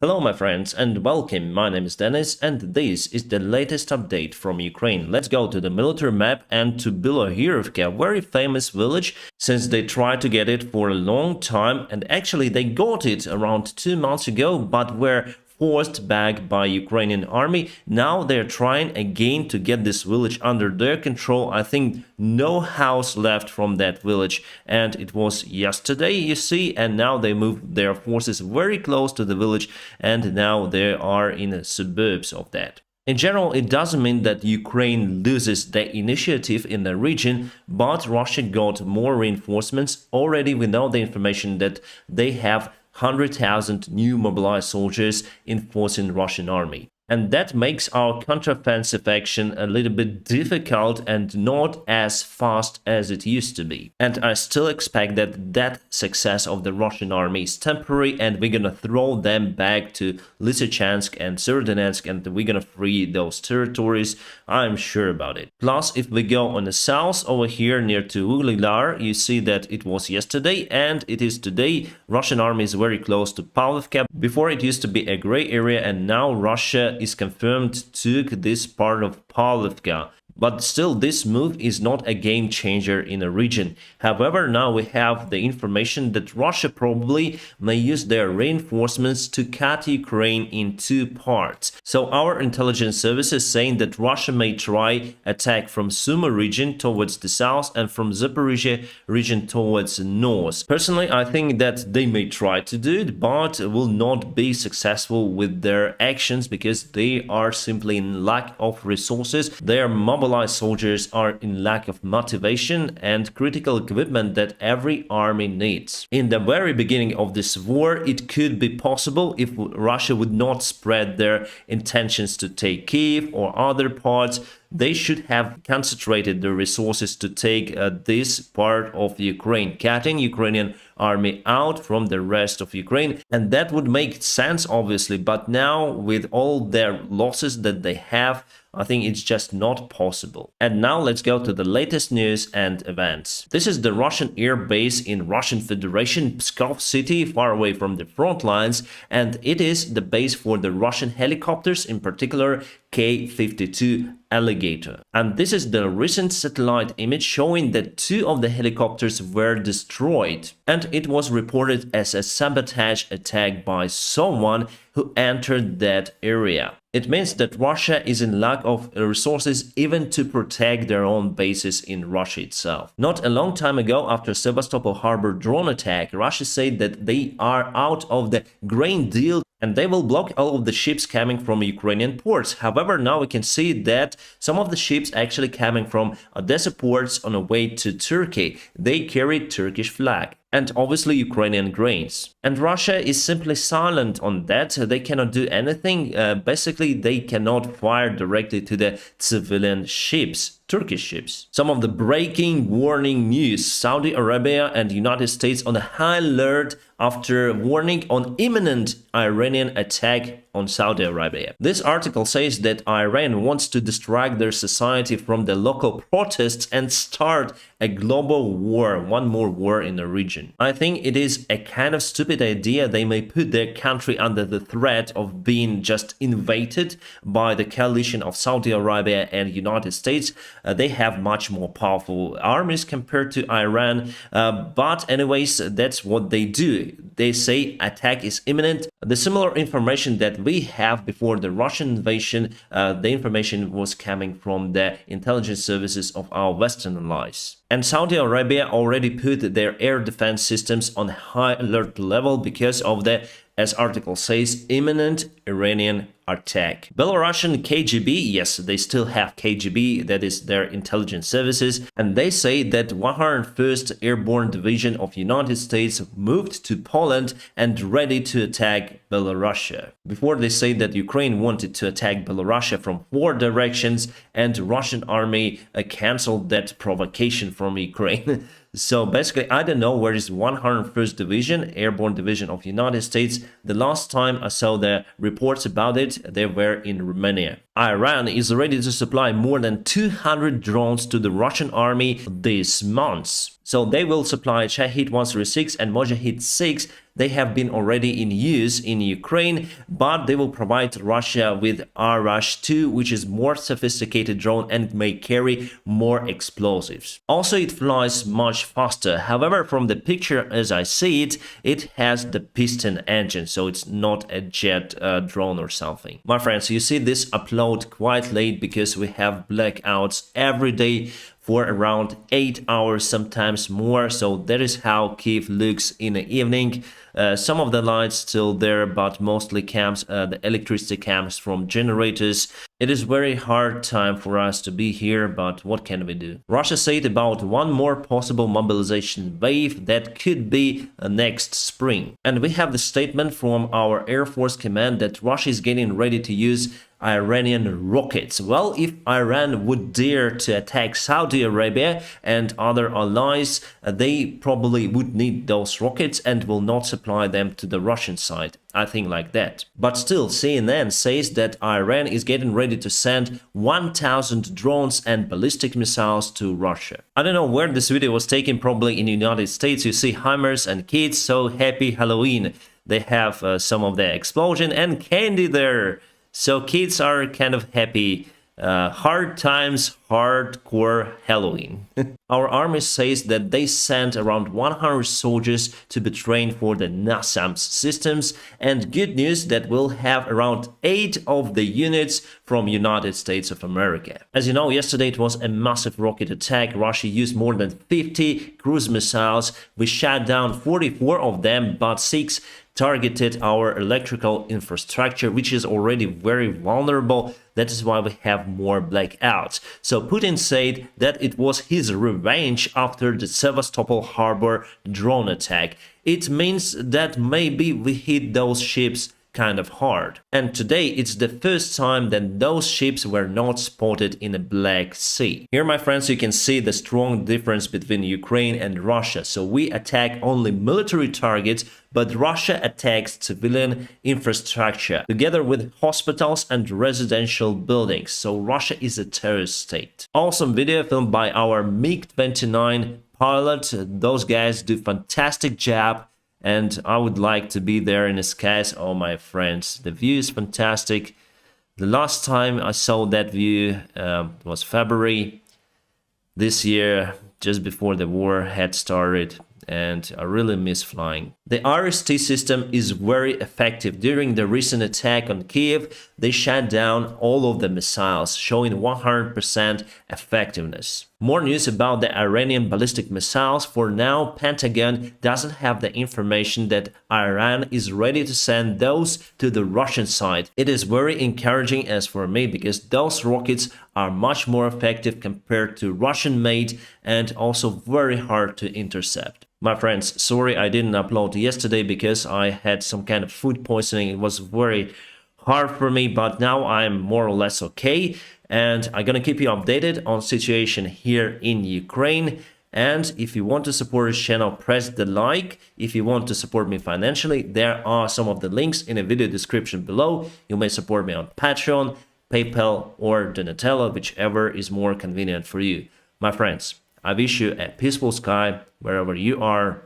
Hello my friends and welcome, my name is Dennis and this is the latest update from Ukraine. Let's go to the military map and to Bilohirivka, a very famous village since they tried to get it for a long time and actually they got it around 2 months ago but were forced back by Ukrainian army. Now they're trying again to get this village under their control. I think no house left from that village and it was yesterday, you see, and now they moved their forces very close to the village and now they are in the suburbs of that. In general, it doesn't mean that Ukraine loses the initiative in the region, but Russia got more reinforcements. Already we know the information that they have 100,000 new mobilized soldiers enforcing Russian army. And that makes our counteroffensive action a little bit difficult and not as fast as it used to be. And I still expect that success of the Russian army is temporary and we're gonna throw them back to Lysychansk and Severodonetsk and we're gonna free those territories. I'm sure about it. Plus, if we go on the south over here near to Ugledar, you see that it was yesterday and it is today. Russian army is very close to Pavlovka. Before it used to be a gray area and now Russia is confirmed took this part of Pavlovka. But still, this move is not a game changer in the region. However, now we have the information that Russia probably may use their reinforcements to cut Ukraine in two parts. So our intelligence services saying that Russia may try attack from Sumy region towards the south and from Zaporizhia region towards the north. Personally, I think that they may try to do it, but will not be successful with their actions because they are simply in lack of resources. They are mobilized soldiers are in lack of motivation and critical equipment that every army needs. In the very beginning of this war, it could be possible if Russia would not spread their intentions to take Kiev or other parts. They should have concentrated their resources to take this part of Ukraine, cutting Ukrainian army out from the rest of Ukraine. And that would make sense, obviously. But now, with all their losses that they have, I think it's just not possible. And now let's go to the latest news and events. This is the Russian air base in Russian Federation, Pskov city, far away from the front lines. And it is the base for the Russian helicopters, in particular K-52 Alligator. And this is the recent satellite image showing that two of the helicopters were destroyed. And it was reported as a sabotage attack by someone who entered that area. It means that Russia is in lack of resources even to protect their own bases in Russia itself. Not a long time ago, after Sevastopol harbor drone attack, Russia said that they are out of the grain deal and they will block all of the ships coming from Ukrainian ports. However, now we can see that some of the ships actually coming from Odessa ports on the way to Turkey. They carry Turkish flag and obviously Ukrainian grains. And Russia is simply silent on that. They cannot do anything. Basically, they cannot fire directly to the civilian ships, Turkish ships. Some of the breaking warning news: Saudi Arabia and United States on a high alert after warning on imminent Iranian attack on Saudi Arabia. This article says that Iran wants to distract their society from the local protests and start a global war, one more war in the region. I think it is a kind of stupid idea. They may put their country under the threat of being just invaded by the coalition of Saudi Arabia and United States. They have much more powerful armies compared to Iran. But anyways, that's what they do. They say attack is imminent. The similar information that we have before the Russian invasion, the information was coming from the intelligence services of our Western allies. And Saudi Arabia already put their air defense systems on high alert level because of the, as article says, imminent Iranian attack. Belarusian KGB, yes, they still have KGB, that is their intelligence services, and they say that 101st Airborne Division of United States moved to Poland and ready to attack Belarus. Before they say that Ukraine wanted to attack Belarus from 4 directions and Russian army cancelled that provocation from Ukraine. So basically, I don't know where is 101st Division, Airborne Division of United States. The last time I saw the reports about it, they were in Romania. Iran is ready to supply more than 200 drones to the Russian army this month. So they will supply Shahed 136 and Mojahid 6. They have been already in use in Ukraine, but they will provide Russia with Arash 2, which is more sophisticated drone and may carry more explosives. Also, it flies much faster. However, from the picture as I see it, it has the piston engine, so it's not a jet drone or something. My friends, you see this upload quite late because we have blackouts every day for around 8 hours, sometimes more. So that is how Kiev looks in the evening. Some of the lights still there, but mostly the electricity comes from generators. It is very hard time for us to be here, but what can we do? Russia said about one more possible mobilization wave that could be next spring. And we have the statement from our Air Force Command that Russia is getting ready to use Iranian rockets. Well, if Iran would dare to attack Saudi Arabia and other allies, they probably would need those rockets and will not supply them to the Russian side. I think like that. But still, CNN says that Iran is getting ready to send 1,000 drones and ballistic missiles to Russia. I don't know where this video was taken, probably in the United States. You see HIMARS and kids, so happy Halloween. They have some of the explosion and candy there. So kids are kind of happy. Hard times, hardcore Halloween. Our army says that they sent around 100 soldiers to be trained for the NASAMS systems, and good news that we'll have around 8 of the units from United States of America. As you know, yesterday it was a massive rocket attack. Russia used more than 50 cruise missiles. We shot down 44 of them, but 6 targeted our electrical infrastructure, which is already very vulnerable. That is why we have more blackouts. So Putin said that it was his revenge after the Sevastopol harbor drone attack. It means that maybe we hit those ships kind of hard. And today it's the first time that those ships were not spotted in the Black Sea. Here, my friends, you can see the strong difference between Ukraine and Russia. So we attack only military targets, but Russia attacks civilian infrastructure together with hospitals and residential buildings. So Russia is a terrorist state. Awesome video filmed by our MiG-29 pilot. Those guys do fantastic job. And I would like to be there in the skies. Oh, my friends, the view is fantastic. The last time I saw that view was February this year, just before the war had started. And I really miss flying. The RST system is very effective. During the recent attack on Kiev, they shut down all of the missiles, showing 100% effectiveness. More news about the Iranian ballistic missiles. For now, Pentagon doesn't have the information that Iran is ready to send those to the Russian side. It is very encouraging as for me, because those rockets are much more effective compared to Russian-made and also very hard to intercept. My friends, sorry I didn't upload yesterday because I had some kind of food poisoning. It was very hard for me, but now I'm more or less okay. And I'm gonna keep you updated on situation here in Ukraine. And if you want to support this channel, press the like. If you want to support me financially, there are some of the links in the video description below. You may support me on Patreon, PayPal, or Donatello, whichever is more convenient for you. My friends, I wish you a peaceful sky wherever you are.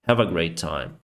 Have a great time.